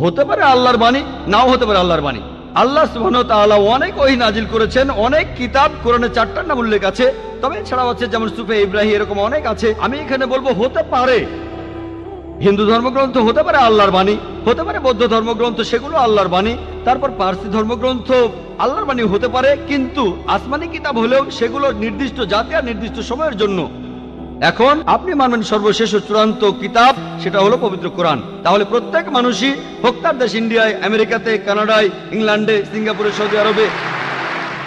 হতে পারে আল্লাহর বাণী, নাও হতে পারে আল্লাহর বাণী। আল্লাহ সুবহানাহু ওয়া তাআলা অনেক ওহী নাজিল করেছেন, অনেক কিতাব, কোরআনে 4টার নাম উল্লেখ আছে, তবে এছাড়াও আছে যেমন সুফে ইব্রাহিম, এরকম অনেক আছে। আমি এখানে বলবো হতে পারে হিন্দু ধর্মগ্রন্থ হতে পারে আল্লাহর বাণী, হতে পারে বৌদ্ধ ধর্মগ্রন্থ, সেগুলো আল্লাহর বাণী, তারপর পার্সি ধর্মগ্রন্থ আল্লাহর বাণী হতে পারে, কিন্তু আসমানি কিতাব হলেও সেগুলো নির্দিষ্ট জাতি আর নির্দিষ্ট সময়ের জন্য। এখন আপনি মানবেন সর্বশেষ ও চূড়ান্ত কিতাব, সেটা হলো পবিত্র কোরআন। তাহলে প্রত্যেক মানুষই, হোক তার দেশ ইন্ডিয়ায়, আমেরিকাতে, কানাডায়, ইংল্যান্ডে, সিঙ্গাপুরে, সৌদি আরবে,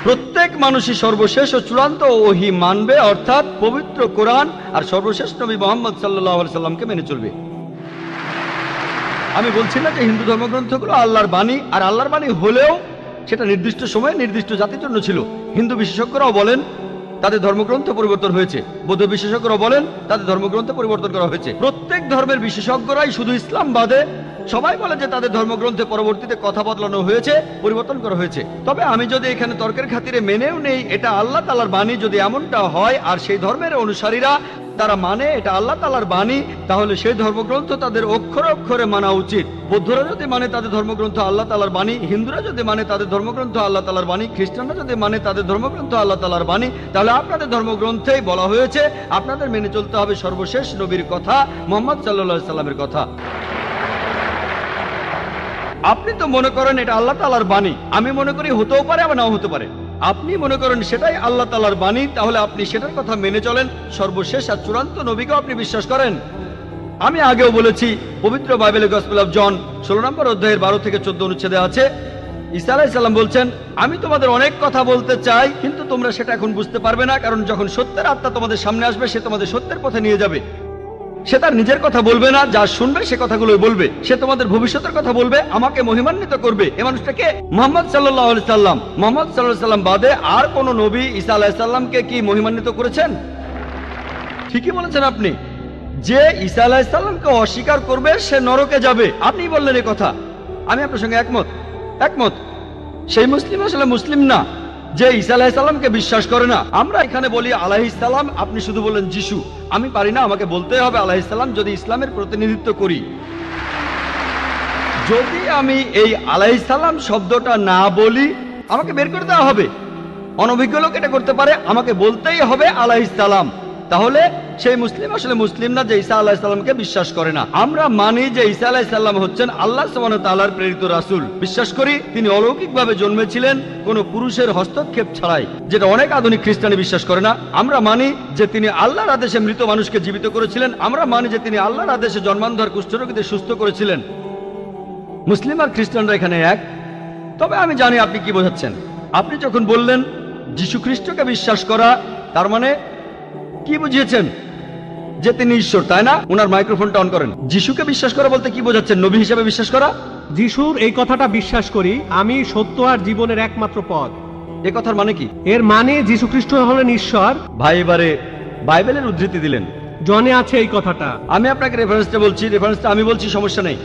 প্রত্যেক মানুষই সর্বশেষ ও চূড়ান্ত ওহী মানবে, অর্থাৎ পবিত্র কোরআন আর সর্বশেষ নবী মুহাম্মদ সাল্লাল্লাহু আলাইহি সাল্লামকে মেনে চলবে। আমি বলছি না যে হিন্দু ধর্মগ্রন্থগুলো আল্লাহর বাণী, আর আল্লাহর বাণী হলেও সেটা নির্দিষ্ট সময়ে নির্দিষ্ট জাতির জন্য ছিল। হিন্দু বিশেষজ্ঞরাও বলেন তাদের ধর্মগ্রন্থ পরিবর্তন হয়েছে, বৌদ্ধ বিশেষজ্ঞরাও বলেন তাদের ধর্মগ্রন্থ পরিবর্তন করা হয়েছে। প্রত্যেক ধর্মের বিশেষজ্ঞরাই, শুধু ইসলাম বাদে সবাই বলে যে তাদের ধর্মগ্রন্থে পরবর্তীতে কথা বদলানো হয়েছে, পরিবর্তন করা হয়েছে। তবে আমি যদি এখানে তর্কের খাতিরে মেনেও নেই এটা আল্লাহ তাআলার বাণী, যদি এমনটা হয় আর সেই ধর্মের অনুসারীরা তারা মানে এটা আল্লাহ তাআলার বাণী, তাহলে সেই ধর্মগ্রন্থ তাদের অক্ষরে অক্ষরে মানা উচিত। বৌদ্ধরা যদি মানে তাদের ধর্মগ্রন্থ আল্লাহ তাআলার বাণী, হিন্দুরা যদি মানে তাদের ধর্মগ্রন্থ আল্লাহ তাআলার বাণী, খ্রিস্টানরা যদি মানে তাদের ধর্মগ্রন্থ আল্লাহ তাআলার বাণী, তাহলে আপনাদের ধর্মগ্রন্থেই বলা হয়েছে আপনাদের মেনে চলতে হবে সর্বশেষ নবীর কথা, মুহাম্মদ সাল্লাল্লাহু আলাইহি সাল্লামের কথা। আপনি তো মনে করেন এটা আল্লাহ তাআলার বাণী, আমি মনে করি হতেও পারে আবার নাও হতে পারে। আপনি মনে করেন সেটাই আল্লাহ তাআলার বাণী, তাহলে আপনি সেটার কথা মেনে চলেন। সর্বশেষ আর চূড়ান্ত নবীকেও আপনি বিশ্বাস করেন। আমি আগেও বলেছি, পবিত্র বাইবেলের গসপেল অফ জন 16 নম্বর অধ্যায়ের 12 থেকে 14 অনুচ্ছেদে আছে, ঈসা আলাইহিস সালাম বলছেন, আমি তোমাদের অনেক কথা বলতে চাই, কিন্তু তোমরা সেটা এখন বুঝতে পারবে না, কারণ যখন সত্যের আত্মা তোমাদের সামনে আসবে সে তোমাদের সত্যের পথে নিয়ে যাবে। সে তার নিজের কথা বলবে না, যা শুনবে সে কথাগুলোই বলবে। সে তোমাদের ভবিষ্যতের কথা বলবে, আমাকে মহিমান্বিত করবে। এ মানুষটাকে মুহাম্মদ সাল্লাল্লাহু আলাইহি সাল্লাম, মুহাম্মদ সাল্লাল্লাহু আলাইহি সাল্লাম বাদে আর কোন নবী ঈসা আলাইহিস সালামকে কি মহিমান্বিত করেছেন? ঠিকই বলেছেন আপনি, যে ঈসা আলাইহিস সালামকে অস্বীকার করবে সে নরকে যাবে। আপনি বললেন এই কথা, আমি আপনার সঙ্গে একমত। সেই মুসলিম আসলে মুসলিম না যে ঈসা আলাইহিস সালামকে বিশ্বাস করে না। আমরা এখানে বলি আলাইহিস সালাম, আপনি শুধু বলেন যিশু। আমি পারি না, আমাকে বলতে হবে আলাইহিস সালাম যদি ইসলামের প্রতিনিধিত্ব করি। যদি আমি এই আলাইহিস সালাম শব্দটা না বলি, আমাকে বের করে দেওয়া হবে। অনভিজ্ঞ লোক এটা করতে পারে, আমাকে বলতেই হবে আলাইহিস সালাম। তাহলে সেই মুসলিম আসলে মুসলিম না যে ঈসা আলাইহিস সালামকে বিশ্বাস করে না। আমরা মানি যে ঈসা আলাইহিস সালাম হচ্ছেন আল্লাহ সুবহানাহু ওয়া তাআলার প্রেরিত রাসূল। বিশ্বাস করি তিনি অলৌকিকভাবে জন্মেছিলেন কোনো পুরুষের হস্তক্ষেপ ছাড়াই, যেটা অনেক আধুনিক খ্রিস্টানি বিশ্বাস করে না। আমরা মানি যে তিনি আল্লাহর আদেশে মৃত মানুষকে জীবিত করেছিলেন। আমরা মানি যে তিনি আল্লাহর আদেশে জন্মান্ধর কুষ্ঠরোগীদের সুস্থ করেছিলেন। মুসলিম আর খ্রিস্টানরা এখানে এক। তবে আমি জানি আপনি কি বোঝাচ্ছেন। আপনি যখন বললেন যীশু খ্রিস্টকে বিশ্বাস করা, তার মানে কি বুঝিয়েছেন? যে তিনি ঈশ্বর, তাই না? ওনার মাইক্রোফোনটা অন করেন। যিশুকে বিশ্বাস করা বলতে কি বোঝাচ্ছেন? নবী হিসেবে বিশ্বাস করা? যিশুর এই কথাটা বিশ্বাস করি, আমি সত্য আর জীবনের একমাত্র পথ। এ কথার মানে কি? এর মানে যীশু খ্রিস্ট হলেন ঈশ্বর। ভাই এবারে বাইবেলের উদ্ধৃতি দিলেন, জনে আছে এই কথাটা। আমি আপনাকে রেফারেন্সটা বলছি, রেফারেন্সটা আমি বলছি, সমস্যা নেই।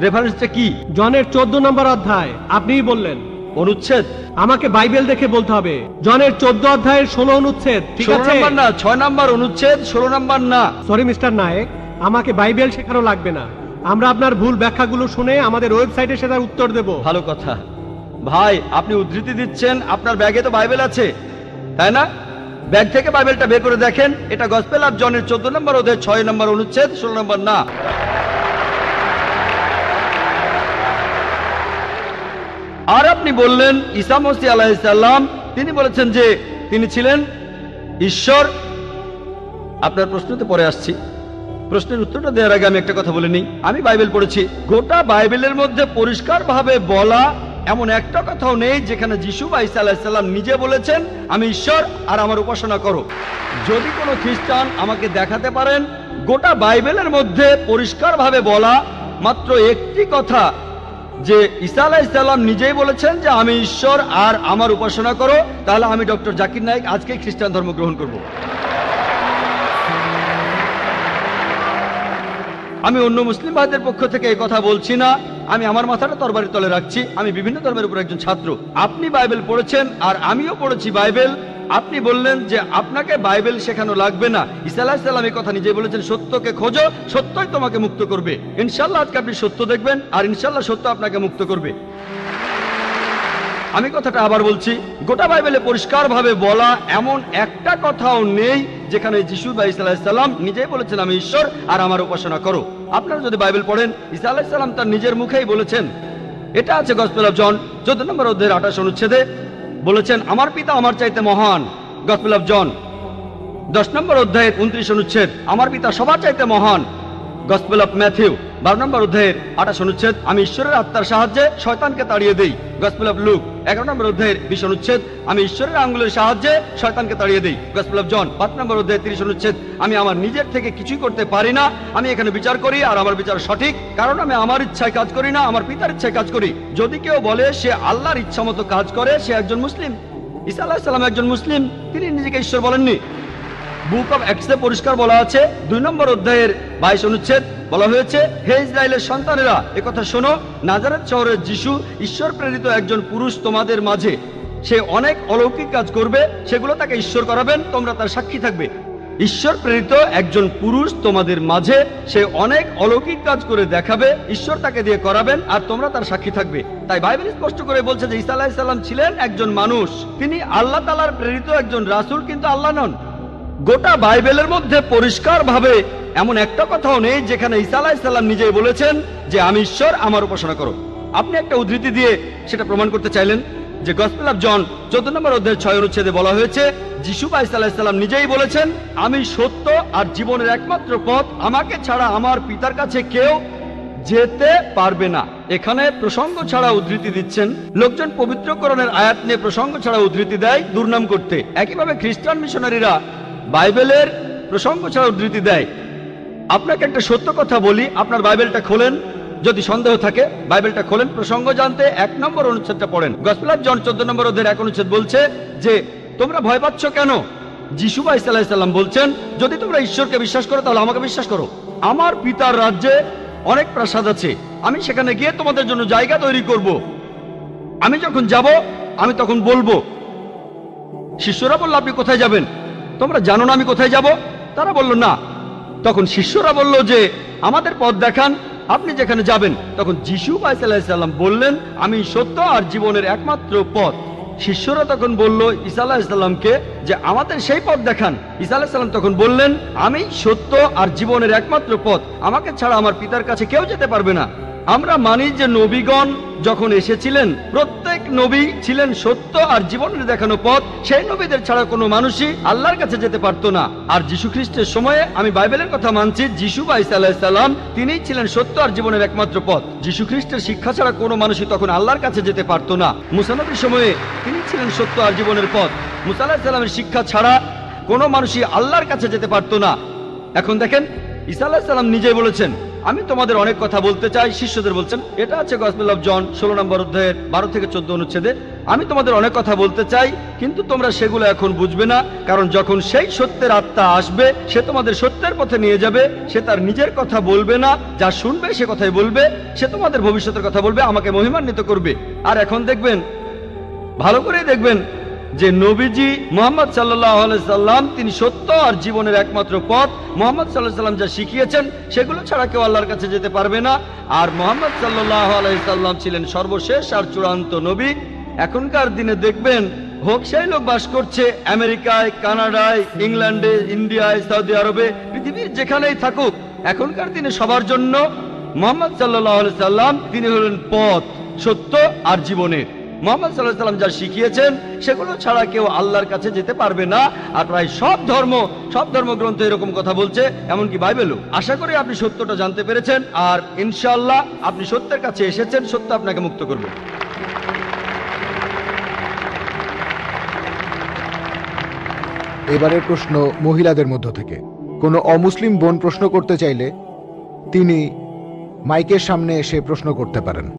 রেফারেন্সটা কি? জনের 14 নম্বর অধ্যায়। আপনিই বললেন অনুচ্ছেদ। আমাকে বাইবেল দেখে বলতে হবে। জনের 14 অধ্যায়ের 16 অনুচ্ছেদ। ঠিক 16 আছে? নম্বর না, 6 নম্বর অনুচ্ছেদ, 16 নম্বর না। সরি মিস্টার নায়েক, আমাকে বাইবেল শেখানো লাগবে না। আমরা আপনার ভুল ব্যাখ্যাগুলো শুনে আমাদের ওয়েবসাইটে সেটার উত্তর দেব। ভালো কথা। ভাই আপনি উদ্ধৃতি দিচ্ছেন, আপনার ব্যাগে তো বাইবেল আছে, তাই না? ব্যাগ থেকে বাইবেলটা বের করে দেখেন। এটা গসপেল অফ জনের 14 নম্বর অধ্যায় 6 নম্বর অনুচ্ছেদ, 16 নম্বর না। আর আপনি বললেন ঈসা মসীহ আলাইহিস সালাম, তিনি বলেছেন যে তিনি ছিলেন ঈশ্বর। আপনার প্রশ্নতে পরে আসছি। প্রশ্নের উত্তরটা দেওয়ার আগে আমি একটা কথা বলে নিই। আমি বাইবেল পড়েছি, গোটা বাইবেলের মধ্যে পরিষ্কারভাবে বলা এমন একটা কথাও নেই যেখানে যিশু বা ঈসা আলাইহিস সালাম নিজে বলেছেন আমি ঈশ্বর আর আমার উপাসনা করো। যদি কোনো খ্রিস্টান আমাকে দেখাতে পারেন গোটা বাইবেলের মধ্যে পরিষ্কারভাবে বলা মাত্র একটি কথা যে ঈসা আলাইহিস সালাম নিজেই বলেছেন যে আমি ঈশ্বর আর আমার উপাসনা করো, তাহলে আমি ডক্টর জাকির নায়েক আজকেই খ্রিস্টান ধর্ম গ্রহণ করব। আমি অন্য মুসলিম ভাইদের পক্ষ থেকে এই কথা বলছি না। আমি আমার মাথাটা তরবারির তলে রাখছি। আমি বিভিন্ন ধর্মের উপর একজন ছাত্র। আপনি বাইবেল পড়েছেন আর আমিও পড়েছি বাইবেল। আপনি বললেন যে আপনাকে বাইবেল শেখানো লাগবে না। ঈসা আলাইহিস সালাম এই কথা নিজেই বলেছেন, সত্যকে খোঁজো, সত্যই তোমাকে মুক্ত করবে। ইনশাআল্লাহ আজকে আপনি সত্য দেখবেন আর ইনশাআল্লাহ সত্য আপনাকে মুক্ত করবে। আমি কথাটা আবার বলছি, গোটা বাইবেলে পরিষ্কারভাবে বলা এমন একটা কথাও নেই যেখানে যিশু বা ঈসা আলাইহিস সালাম নিজেই বলেছেন আমি ঈশ্বর আর আমার উপাসনা করো। আপনারা যদি বাইবেল পড়েন, ঈসা আলাইহিস সালাম তার নিজের মুখেই বলেছেন, এটা আছে গসপেল অফ জন 14 নম্বর অধ্যায়ের 28 অনুচ্ছেদে, বলেছেন আমার পিতা আমার চাইতে মহান। গসপেল অফ জন 10 নম্বর অধ্যায়ের 29 অনুচ্ছেদ, আমার পিতা সবার চাইতে মহান। গসপেল অফ ম্যাথিউ 12 নম্বর অধ্যায়ের 28 অনুচ্ছেদ, আমি ঈশ্বরের আত্মার সাহায্যে শয়তানকে তাড়িয়ে দেই। গসপেল অফ লুক 11 নম্বর অধ্যায়ের 20 অনুচ্ছেদ, আমি ঈশ্বরের আঙ্গুলের সাহায্যে শয়তানকে তাড়িয়ে দেই। গসপেল অফ জন 5 নম্বর অধ্যায়ের 30 অনুচ্ছেদ, আমি আমার নিজের থেকে কিছুই করতে পারি না, আমি এখানে বিচার করি আর আমার বিচার সঠিক, কারণ আমি আমার ইচ্ছায় কাজ করি না, আমার পিতার ইচ্ছায় কাজ করি। যদি কেউ বলে সে আল্লাহর ইচ্ছা মতো কাজ করে, সে একজন মুসলিম। ঈসা আলাইহিস সালাম একজন মুসলিম, তিনি নিজেকে ঈশ্বর বলেননি। বুক অফ অ্যাক্টসে পরিষ্কার বলা আছে 2 নম্বর অধ্যায়ের 22 অনুচ্ছেদ, বলা হয়েছে হে ইসরায়েলের সন্তানেরা একথা শোনো, নাজারেত শহরের যিশু ঈশ্বর প্রেরিত একজন পুরুষ তোমাদের মাঝে, সে অনেক অলৌকিক কাজ করবে, সেগুলো তাকে ঈশ্বর করাবেন, তোমরা তার সাক্ষী থাকবে। ঈশ্বর প্রেরিত একজন পুরুষ তোমাদের মাঝে, সে অনেক অলৌকিক কাজ করে দেখাবে, ঈশ্বর তাকে দিয়ে করাবেন আর তোমরা তার সাক্ষী থাকবে। তাই বাইবেল স্পষ্ট করে বলছে যে ঈসা আলাইহিস সালাম ছিলেন একজন মানুষ, তিনি আল্লাহ তাআলার প্রেরিত একজন রাসূল, কিন্তু আল্লাহ নন। গোটা বাইবেলের মধ্যে পরিষ্কারভাবে এমন একটা কথাও নেই যেখানে ঈসা আলাইহিস সালাম নিজেই বলেছেন যে আমি ঈশ্বর, আমার উপাসনা করো। আপনি একটা উদ্ধৃতি দিয়ে সেটা প্রমাণ করতে চাইলেন যে গসপেল অফ জন 14 নম্বর অধ্যায়ের 6 অনুচ্ছেদে বলা হয়েছে যিশু বা ঈসা আলাইহিস সালাম নিজেই বলেছেন আমি সত্য আর জীবনের একমাত্র পথ, আমাকে ছাড়া আমার পিতার কাছে কেউ যেতে পারবে না। এখানে প্রসঙ্গ ছাড়া উদ্ধৃতি দিচ্ছেন। লোকজন পবিত্রকরণের আয়াত নিয়ে প্রসঙ্গ ছাড়া উদ্ধৃতি দেয় দুর্নাম করতে। একইভাবে খ্রিস্টান মিশনারিরা বাইবেলের প্রসঙ্গ ছাড়া উদ্ধৃতি দেয়। আপনাকে একটা সত্য কথা বলি, আপনার বাইবেলটা খোলেন, যদি সন্দেহ থাকে বাইবেলটা খোলেন, প্রসঙ্গ জানতে 1 নম্বর অনুচ্ছেদটা পড়েন। গসপেল অফ জন 14 নম্বর অধ্যায়ের 1 অনুচ্ছেদ বলছে যে তোমরা ভয় পাচ্ছ কেন? যিশু বা ঈসা আলাইহিস সালাম বলছেন যদি তোমরা ঈশ্বরকে বিশ্বাস করো তাহলে আমাকে বিশ্বাস করো। আমার পিতার রাজ্যে অনেক প্রাসাদ আছে, আমি সেখানে গিয়ে তোমাদের জন্য জায়গা তৈরি করব। আমি যখন যাব আমি তখন বলবো। শিষ্যরা বলল আপনি কোথায় যাবেন? তোমরা জানো না আমি কোথায় যাব? তারা বলল না। তখন শিষ্যরা বলল যে আমাদের পথ দেখান, আপনি যেখানে যাবেন। তখন যিশু বা ঈসা আলাইহিস সালাম বললেন আমি সত্য আর জীবনের একমাত্র পথ। শিষ্যরা তখন বলল ঈসা আলাইহিস সালামকে যে আমাদের সেই পথ দেখান। ঈসা আলাইহিস সালাম তখন বললেন আমি সত্য আর জীবনের একমাত্র পথ, আমাকে ছাড়া আমার পিতার কাছে কেউ যেতে পারবে না। আমরা মানি যে নবীগণ যখন এসেছিলেন প্রত্যেক নবী ছিলেন সত্য আর জীবনের দেখানো পথ, সেই নবীদের ছাড়া কোনো মানুষই আল্লাহর কাছে যেতে পারতো না। আর যীশু খ্রিস্টের সময়ে আমি বাইবেলের কথা মানছি, যিশু বা ঈসা আলাইহিস সালাম তিনিই ছিলেন সত্য আর জীবনের একমাত্র পথ। যীশু খ্রিস্টের শিক্ষা ছাড়া কোনো মানুষই তখন আল্লাহর কাছে যেতে পারতো না। মুসা নবীর সময়ে তিনি ছিলেন সত্য আর জীবনের পথ। মুসা আলাইহিস সালামের শিক্ষা ছাড়া কোনো মানুষই আল্লাহর কাছে যেতে পারতো না। এখন দেখেন ঈসা আলাইহিস সালাম নিজেই বলেছেন আমি তোমাদের অনেক কথা বলতে চাই। শিষ্যদের বলছেন, এটা আছে গসপেল অফ জন 16 নম্বর অধ্যায়ের 12 থেকে 14 অনুচ্ছেদে, আমি তোমাদের অনেক কথা বলতে চাই কিন্তু তোমরা সেগুলো এখন বুঝবে না, কারণ যখন সেই সত্যের আত্মা আসবে সে তোমাদের সত্যের পথে নিয়ে যাবে। সে তার নিজের কথা বলবে না, যা শুনবে সে কথাই বলবে, সে তোমাদের ভবিষ্যতের কথা বলবে, আমাকে মহিমান্বিত করবে। আর এখন দেখবেন, ভালো করে দেখবেন যে নবীজি মুহাম্মদ সাল্লাল্লাহু আলাইহি সাল্লাম তিনি সত্য আর জীবনের একমাত্র পথ। মুহাম্মদ সাল্লাল্লাহু আলাইহি সাল্লাম যা শিখিয়েছেন সেগুলো ছাড়া কেউ আল্লাহর কাছে যেতে পারবে না। আর মুহাম্মদ সাল্লাল্লাহু আলাইহি সাল্লাম ছিলেন সর্বশেষ আর চূড়ান্ত নবী। এখনকার দিনে দেখবেন হোক সেই লোক বাস করছে আমেরিকায়, কানাডায়, ইংল্যান্ডে, ইন্ডিয়ায়, সৌদি আরবে, পৃথিবীর যেখানেই থাকুক, এখনকার দিনে সবার জন্য মুহাম্মদ সাল্লাল্লাহু আলাইহি সাল্লাম তিনি হলেন পথ, সত্য আর জীবনের। মুহাম্মদ সাল্লাল্লাহু আলাইহি সাল্লাম যা শিখিয়েছেন সেগুলো ছাড়া কেউ আল্লাহর কাছে যেতে পারবে না। আর প্রায় সব ধর্মগ্রন্থ এরকম কথা বলছে, এমনকি বাইবেলও। আশা করি আপনি সত্যটা জানতে পেরেছেন আর ইনশাআল্লাহ আপনি সত্যের কাছে এসেছেন, সত্য আপনাকে মুক্ত করবে। এবারের প্রশ্ন মহিলাদের মধ্য থেকে। কোনো অমুসলিম বোন প্রশ্ন করতে চাইলে তিনি মাইকের সামনে এসে প্রশ্ন করতে পারেন।